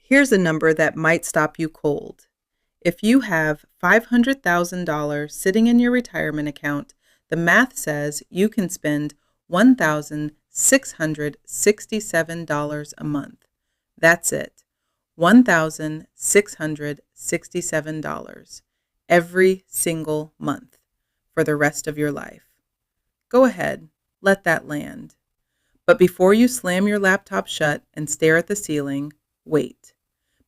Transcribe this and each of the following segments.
Here's a number that might stop you cold. If you have $500,000 sitting in your retirement account, the math says you can spend $1,667 a month. That's it, $1,667 every single month for the rest of your life. Go ahead, let that land. But before you slam your laptop shut and stare at the ceiling, wait.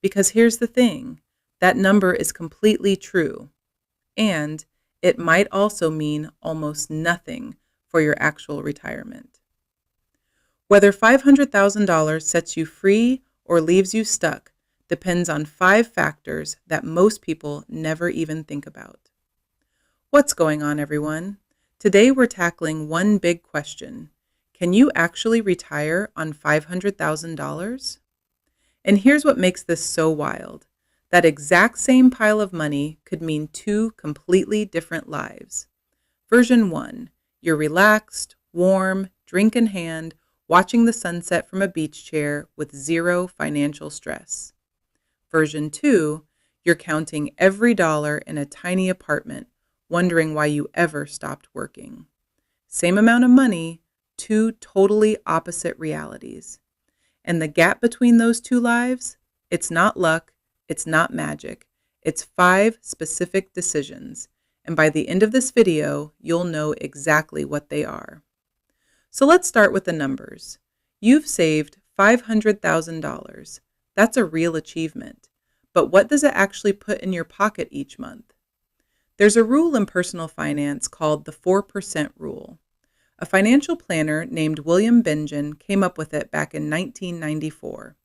Because here's the thing, that number is completely true. And it might also mean almost nothing for your actual retirement. Whether $500,000 sets you free or leaves you stuck depends on 5 factors that most people never even think about. What's going on, everyone? Today we're tackling one big question. Can you actually retire on $500,000? And here's what makes this so wild. That exact same pile of money could mean 2 completely different lives. Version 1, you're relaxed, warm, drink in hand, watching the sunset from a beach chair with 0 financial stress. Version 2, you're counting every dollar in a tiny apartment, wondering why you ever stopped working. Same amount of money, 2 totally opposite realities. And the gap between those 2 lives, it's not luck, it's not magic, it's 5 specific decisions. And by the end of this video, you'll know exactly what they are. So let's start with the numbers. You've saved $500,000. That's a real achievement. But what does it actually put in your pocket each month? There's a rule in personal finance called the 4% rule. A financial planner named William Bengen came up with it back in 1994.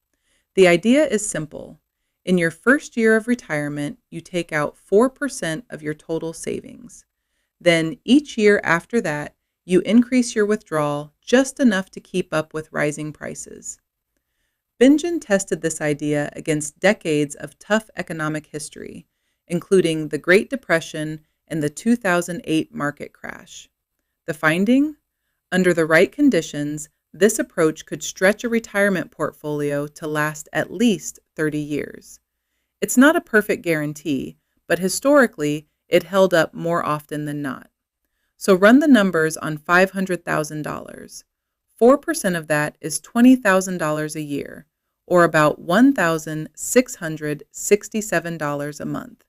The idea is simple. In your first year of retirement, you take out 4% of your total savings. Then each year after that, you increase your withdrawal just enough to keep up with rising prices. Bengen tested this idea against decades of tough economic history, including the Great Depression and the 2008 market crash. The finding? Under the right conditions, this approach could stretch a retirement portfolio to last at least 30 years. It's not a perfect guarantee, but historically, it held up more often than not. So run the numbers on $500,000. 4% of that is $20,000 a year, or about $1,667 a month.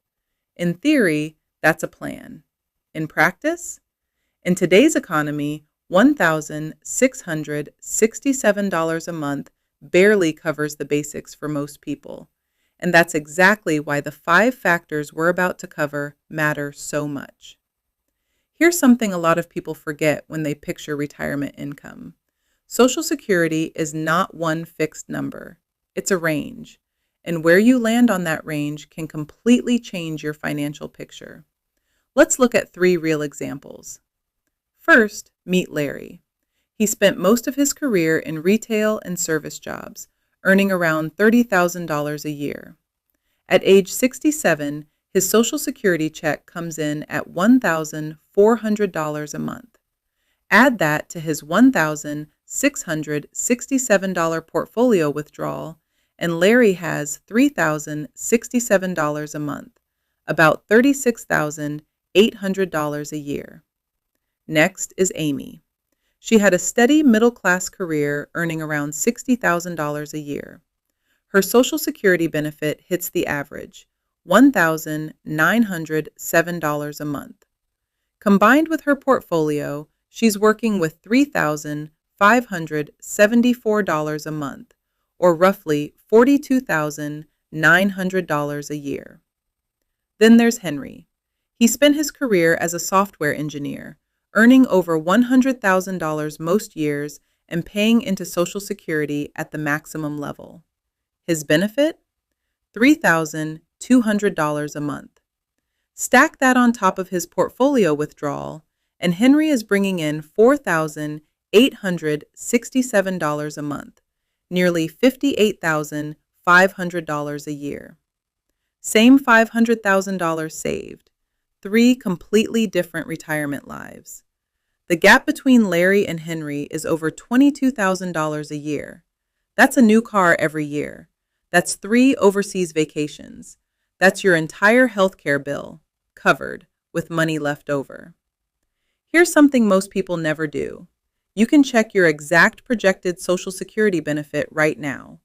In theory, that's a plan. In practice? In today's economy, $1,667 a month barely covers the basics for most people. And that's exactly why the 5 factors we're about to cover matter so much. Here's something a lot of people forget when they picture retirement income. Social Security is not one fixed number. It's a range. And where you land on that range can completely change your financial picture. Let's look at 3 real examples. First, meet Larry. He spent most of his career in retail and service jobs, earning around $30,000 a year. At age 67, his Social Security check comes in at $1,400 a month. Add that to his $1,667 portfolio withdrawal, and Larry has $3,067 a month, about $36,800 a year. Next is Amy. She had a steady middle-class career earning around $60,000 a year. Her Social Security benefit hits the average, $1,907 a month. Combined with her portfolio, she's working with $3,574 a month, or roughly $42,900 a year. Then there's Henry. He spent his career as a software engineer, earning over $100,000 most years and paying into Social Security at the maximum level. His benefit? $3,200 a month. Stack that on top of his portfolio withdrawal, and Henry is bringing in $4,867 a month, nearly $58,500 a year. Same $500,000 saved. 3 completely different retirement lives. The gap between Larry and Henry is over $22,000 a year. That's a new car every year. That's 3 overseas vacations. That's your entire healthcare bill, covered, with money left over. Here's something most people never do. You can check your exact projected Social Security benefit right now.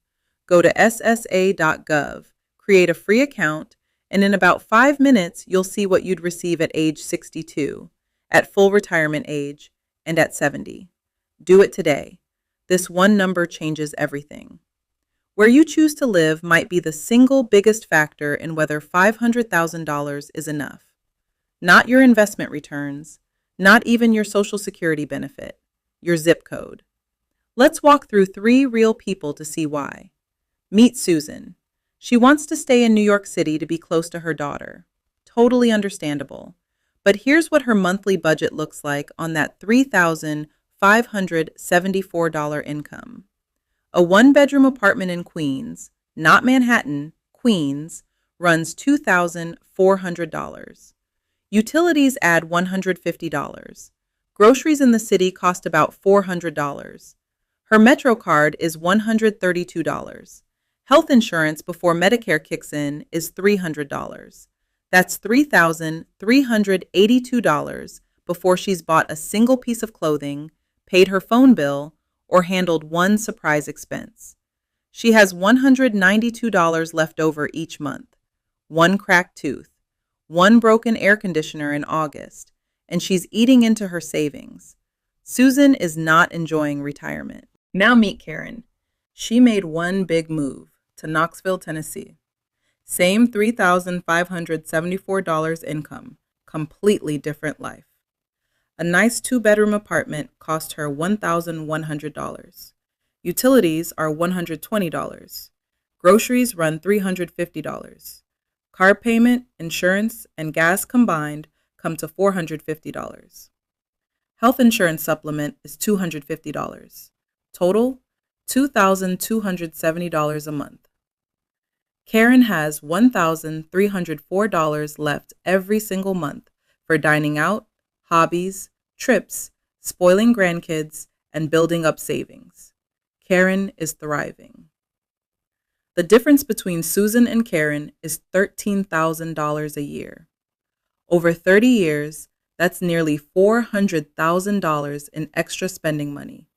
Go to ssa.gov, create a free account, and in about 5 minutes, you'll see what you'd receive at age 62, at full retirement age, and at 70. Do it today. This one number changes everything. Where you choose to live might be the single biggest factor in whether $500,000 is enough. Not your investment returns, not even your Social Security benefit, your zip code. Let's walk through 3 real people to see why. Meet Susan. She wants to stay in New York City to be close to her daughter. Totally understandable. But here's what her monthly budget looks like on that $3,574 income. A 1-bedroom apartment in Queens, not Manhattan, Queens, runs $2,400. Utilities add $150. Groceries in the city cost about $400. Her Metro card is $132. Health insurance before Medicare kicks in is $300. That's $3,382 before she's bought a single piece of clothing, paid her phone bill, or handled one surprise expense. She has $192 left over each month, 1 cracked tooth, 1 broken air conditioner in August, and she's eating into her savings. Susan is not enjoying retirement. Now meet Karen. She made one big move to Knoxville, Tennessee. Same $3,574 income, completely different life. A nice 2-bedroom apartment cost her $1,100. Utilities are $120. Groceries run $350. Car payment, insurance, and gas combined come to $450. Health insurance supplement is $250. Total, $2,270 a month. Karen has $1,304 left every single month for dining out, hobbies, trips, spoiling grandkids, and building up savings. Karen is thriving. The difference between Susan and Karen is $13,000 a year. Over 30 years, that's nearly $400,000 in extra spending money,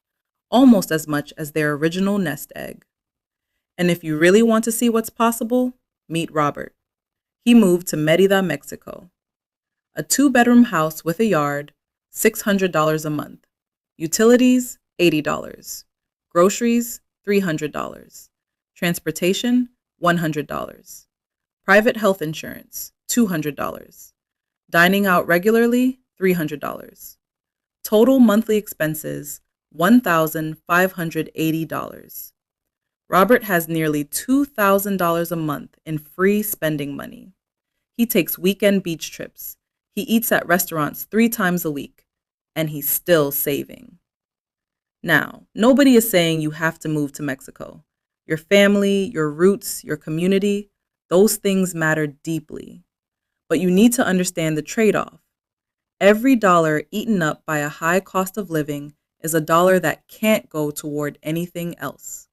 almost as much as their original nest egg. And if you really want to see what's possible, meet Robert. He moved to Mérida, Mexico. A 2-bedroom house with a yard, $600 a month. Utilities, $80. Groceries, $300. Transportation, $100. Private health insurance, $200. Dining out regularly, $300. Total monthly expenses, $1,580. Robert has nearly $2,000 a month in free spending money. He takes weekend beach trips. He eats at restaurants 3 times a week, and he's still saving. Now, nobody is saying you have to move to Mexico. Your family, your roots, your community, those things matter deeply. But you need to understand the trade-off. Every dollar eaten up by a high cost of living is a dollar that can't go toward anything else.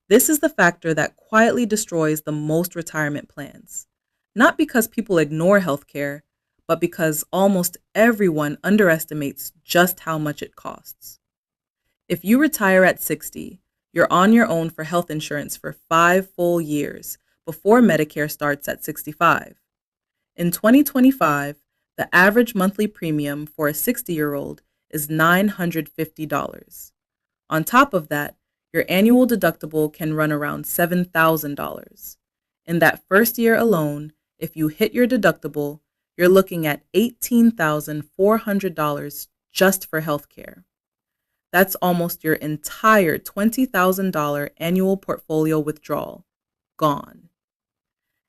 This is the factor that quietly destroys the most retirement plans. Not because people ignore healthcare, but because almost everyone underestimates just how much it costs. If you retire at 60, you're on your own for health insurance for 5 full years before Medicare starts at 65. In 2025, the average monthly premium for a 60-year-old is $950. On top of that, your annual deductible can run around $7,000. In that first year alone, if you hit your deductible, you're looking at $18,400 just for healthcare. That's almost your entire $20,000 annual portfolio withdrawal gone.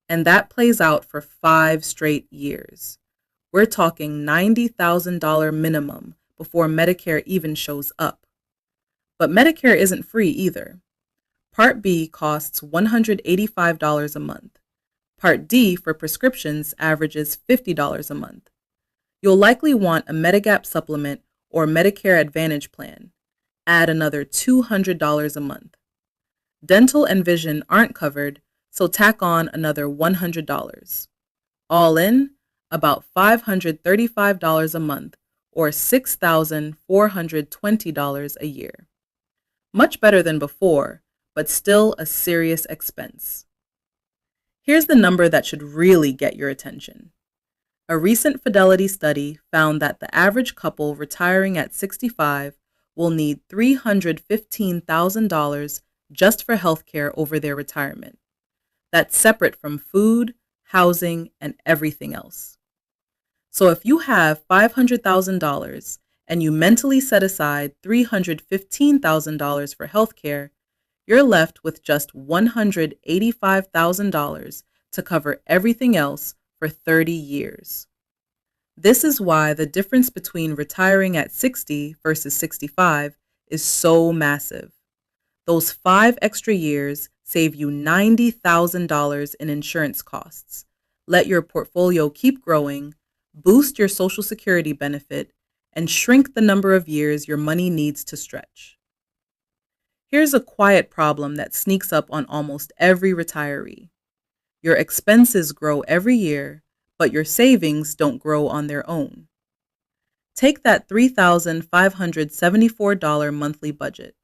And that plays out for 5 straight years. We're talking $90,000 minimum before Medicare even shows up. But Medicare isn't free either. Part B costs $185 a month. Part D for prescriptions averages $50 a month. You'll likely want a Medigap supplement or Medicare Advantage plan. Add another $200 a month. Dental and vision aren't covered, so tack on another $100. All in, about $535 a month, or $6,420 a year. Much better than before, but still a serious expense. Here's the number that should really get your attention. A recent Fidelity study found that the average couple retiring at 65 will need $315,000 just for healthcare over their retirement. That's separate from food, housing, and everything else. So if you have $500,000 and you mentally set aside $315,000 for healthcare, you're left with just $185,000 to cover everything else for 30 years. This is why the difference between retiring at 60 versus 65 is so massive. Those 5 extra years save you $90,000 in insurance costs, let your portfolio keep growing, boost your Social Security benefit, and shrink the number of years your money needs to stretch. Here's a quiet problem that sneaks up on almost every retiree. Your expenses grow every year, but your savings don't grow on their own. Take that $3,574 monthly budget.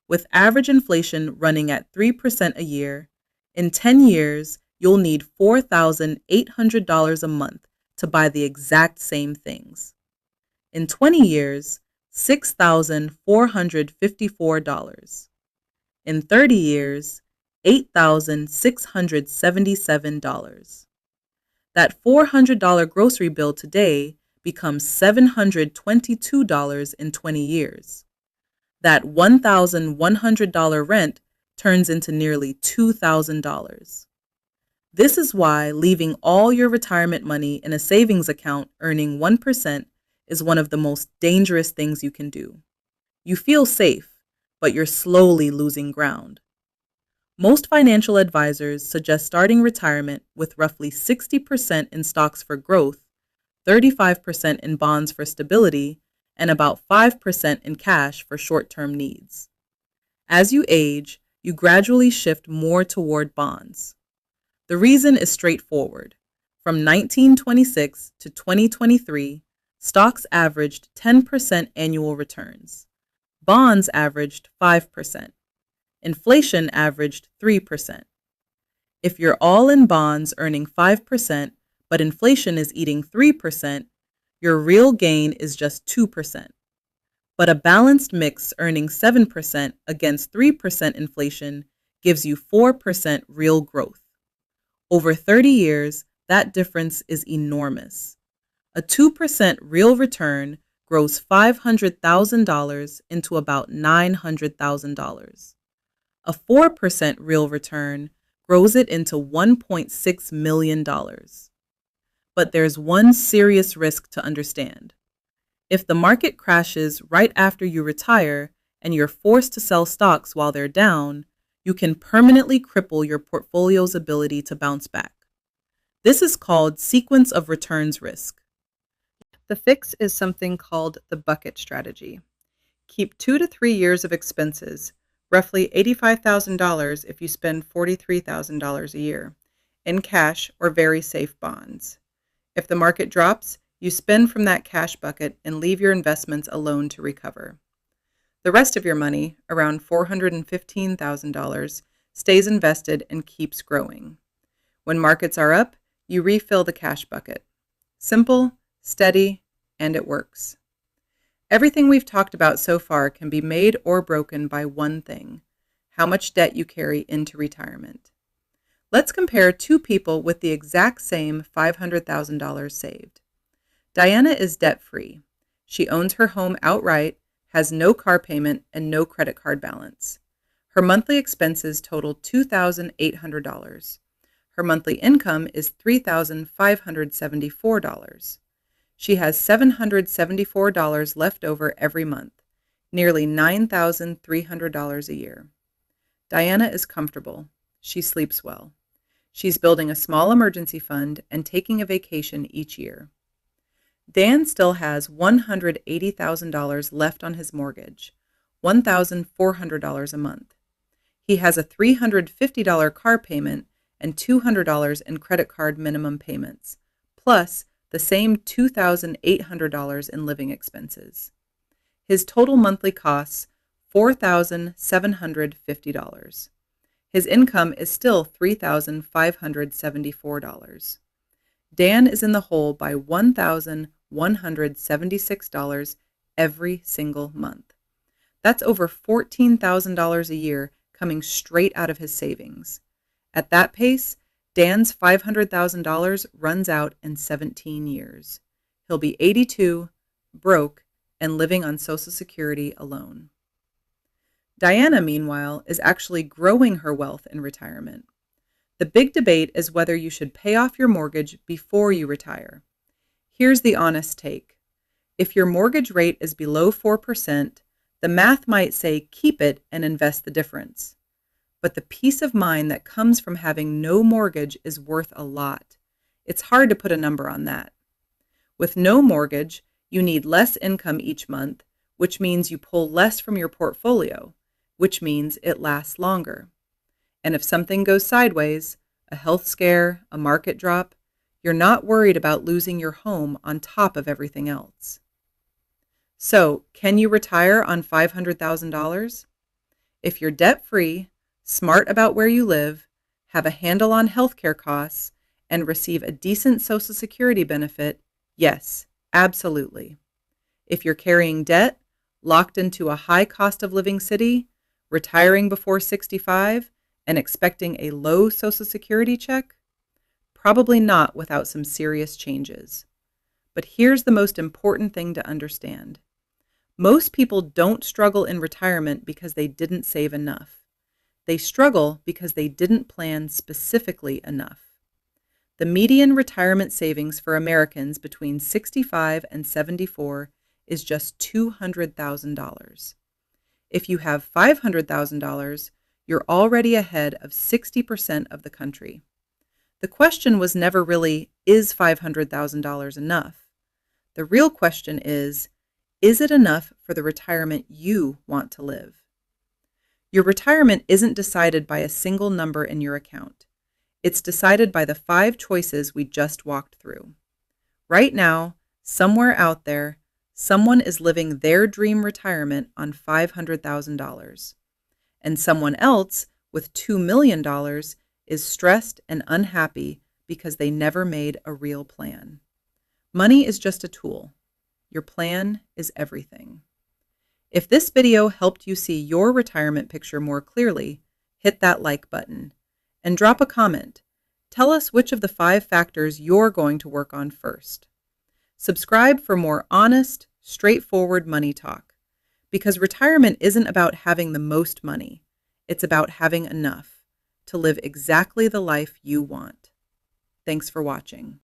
With average inflation running at 3% a year, in 10 years, you'll need $4,800 a month to buy the exact same things. In 20 years, $6,454. In 30 years, $8,677. That $400 grocery bill today becomes $722 in 20 years. That $1,100 rent turns into nearly $2,000. This is why leaving all your retirement money in a savings account earning 1% is one of the most dangerous things you can do. You feel safe, but you're slowly losing ground. Most financial advisors suggest starting retirement with roughly 60% in stocks for growth, 35% in bonds for stability, and about 5% in cash for short-term needs. As you age, you gradually shift more toward bonds. The reason is straightforward. From 1926 to 2023, stocks averaged 10% annual returns. Bonds averaged 5%. Inflation averaged 3%. If you're all in bonds earning 5%, but inflation is eating 3%, your real gain is just 2%. But a balanced mix earning 7% against 3% inflation gives you 4% real growth. Over 30 years, that difference is enormous. A 2% real return grows $500,000 into about $900,000. A 4% real return grows it into $1.6 million. But there's one serious risk to understand. If the market crashes right after you retire and you're forced to sell stocks while they're down, you can permanently cripple your portfolio's ability to bounce back. This is called sequence of returns risk. The fix is something called the bucket strategy. Keep 2 to 3 years of expenses, roughly $85,000 if you spend $43,000 a year, in cash or very safe bonds. If the market drops, you spend from that cash bucket and leave your investments alone to recover. The rest of your money, around $415,000, stays invested and keeps growing. When markets are up, you refill the cash bucket. Simple, steady, and it works. Everything we've talked about so far can be made or broken by one thing: how much debt you carry into retirement. Let's compare 2 people with the exact same $500,000 saved. Diana is debt-free. She owns her home outright, has no car payment, and no credit card balance. Her monthly expenses total $2,800. Her monthly income is $3,574. She has $774 left over every month, nearly $9,300 a year. Diana is comfortable. She sleeps well. She's building a small emergency fund and taking a vacation each year. Dan still has $180,000 left on his mortgage, $1,400 a month. He has a $350 car payment and $200 in credit card minimum payments, plus the same $2,800 in living expenses. His total monthly costs $4,750. His income is still $3,574. Dan is in the hole by $1,176 every single month. That's over $14,000 a year coming straight out of his savings. At that pace, Dan's $500,000 runs out in 17 years. He'll be 82, broke, and living on Social Security alone. Diana, meanwhile, is actually growing her wealth in retirement. The big debate is whether you should pay off your mortgage before you retire. Here's the honest take. If your mortgage rate is below 4%, the math might say keep it and invest the difference. But the peace of mind that comes from having no mortgage is worth a lot. It's hard to put a number on that. With no mortgage, you need less income each month, which means you pull less from your portfolio, which means it lasts longer. And if something goes sideways, a health scare, a market drop, you're not worried about losing your home on top of everything else. So, can you retire on $500,000? If you're debt-free, smart about where you live, have a handle on healthcare costs, and receive a decent Social Security benefit, yes, absolutely. If you're carrying debt, locked into a high cost of living city, retiring before 65, and expecting a low Social Security check, probably not without some serious changes. But here's the most important thing to understand. Most people don't struggle in retirement because they didn't save enough. They struggle because they didn't plan specifically enough. The median retirement savings for Americans between 65 and 74 is just $200,000. If you have $500,000, you're already ahead of 60% of the country. The question was never really, is $500,000 enough? The real question is it enough for the retirement you want to live? Your retirement isn't decided by a single number in your account. It's decided by the 5 choices we just walked through. Right now, somewhere out there, someone is living their dream retirement on $500,000, and someone else with $2 million is stressed and unhappy because they never made a real plan. Money is just a tool. Your plan is everything. If this video helped you see your retirement picture more clearly, hit that like button and drop a comment. Tell us which of the 5 factors you're going to work on first. Subscribe for more honest, straightforward money talk, because retirement isn't about having the most money. It's about having enough to live exactly the life you want. Thanks for watching.